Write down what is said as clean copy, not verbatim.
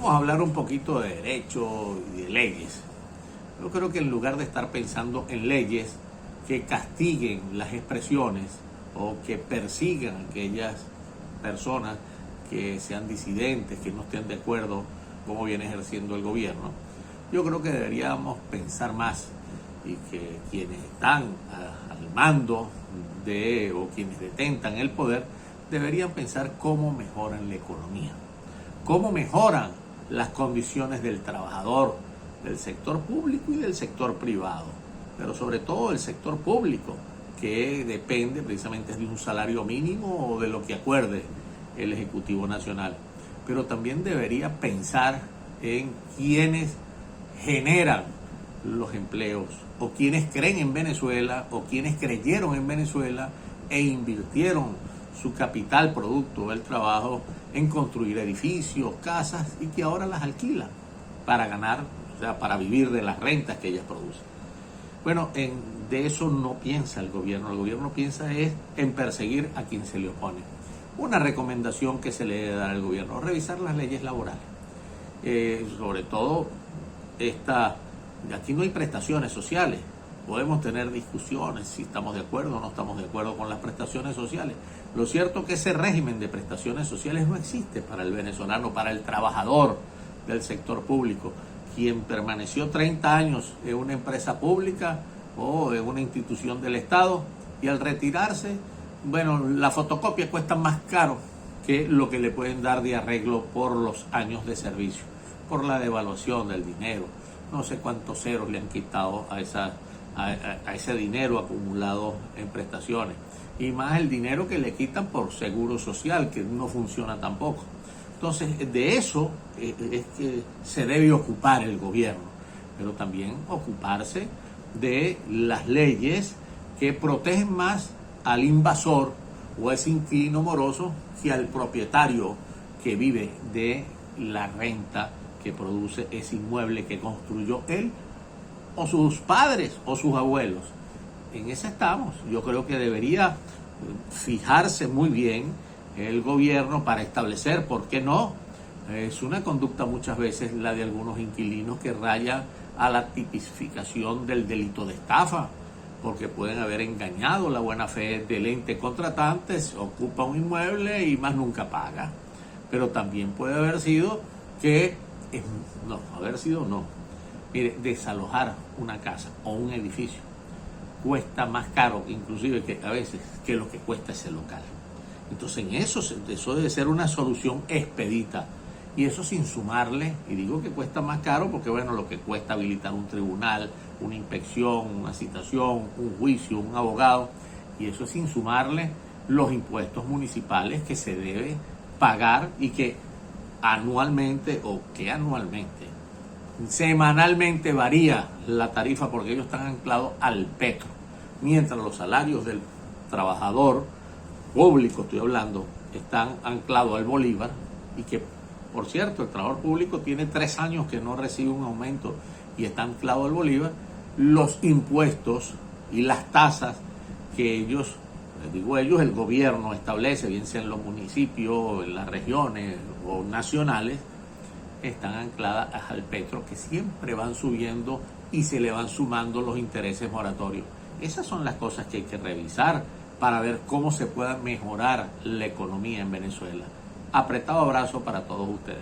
vamos a hablar un poquito de derecho y de leyes. Yo creo que en lugar de estar pensando en leyes que castiguen las expresiones o que persigan a aquellas personas que sean disidentes, que no estén de acuerdo con cómo viene ejerciendo el gobierno, yo creo que deberíamos pensar más y que quienes están al mando de o quienes detentan el poder deberían pensar cómo mejoran la economía, cómo mejoran las condiciones del trabajador, del sector público y del sector privado, pero sobre todo del sector público, que depende precisamente de un salario mínimo o de lo que acuerde el Ejecutivo Nacional. Pero también debería pensar en quienes generan los empleos, o quienes creen en Venezuela, o quienes creyeron en Venezuela e invirtieron su capital producto del trabajo en construir edificios, casas, y que ahora las alquilan para ganar, o sea, para vivir de las rentas que ellas producen. Bueno, de eso no piensa el gobierno piensa es en perseguir a quien se le opone. Una recomendación que se le debe dar al gobierno: revisar las leyes laborales. Sobre todo, aquí no hay prestaciones sociales. Podemos tener discusiones si estamos de acuerdo o no estamos de acuerdo con las prestaciones sociales. Lo cierto es que ese régimen de prestaciones sociales no existe para el venezolano, para el trabajador del sector público, quien permaneció 30 años en una empresa pública o en una institución del Estado, y al retirarse, bueno, la fotocopia cuesta más caro que lo que le pueden dar de arreglo por los años de servicio, por la devaluación del dinero. No sé cuántos ceros le han quitado a ese dinero acumulado en prestaciones, y más el dinero que le quitan por seguro social, que no funciona tampoco. Entonces, de eso es que se debe ocupar el gobierno, pero también ocuparse de las leyes que protegen más al invasor o a ese inquilino moroso que al propietario que vive de la renta que produce ese inmueble que construyó él o sus padres o sus abuelos. En esa estamos. Yo creo que debería fijarse muy bien el gobierno para establecer, ¿por qué no? Es una conducta muchas veces la de algunos inquilinos que raya a la tipificación del delito de estafa, porque pueden haber engañado la buena fe del ente contratante, se ocupa un inmueble y más nunca paga. Pero también puede haber sido Mire, desalojar una casa o un edificio cuesta más caro, inclusive que a veces, que lo que cuesta ese local. Entonces en eso debe ser una solución expedita, y eso sin sumarle, y digo que cuesta más caro porque bueno, lo que cuesta habilitar un tribunal, una inspección, una citación, un juicio, un abogado, y eso sin sumarle los impuestos municipales que se debe pagar y que semanalmente varía la tarifa, porque ellos están anclados al petro, mientras los salarios del trabajador público, estoy hablando, están anclados al bolívar, y que, por cierto, el trabajador público tiene 3 años que no recibe un aumento y está anclado al bolívar. Los impuestos y las tasas que ellos, el gobierno establece, bien sea en los municipios, en las regiones o nacionales, están ancladas al petro, que siempre van subiendo y se le van sumando los intereses moratorios. Esas son las cosas que hay que revisar para ver cómo se pueda mejorar la economía en Venezuela. Apretado abrazo para todos ustedes.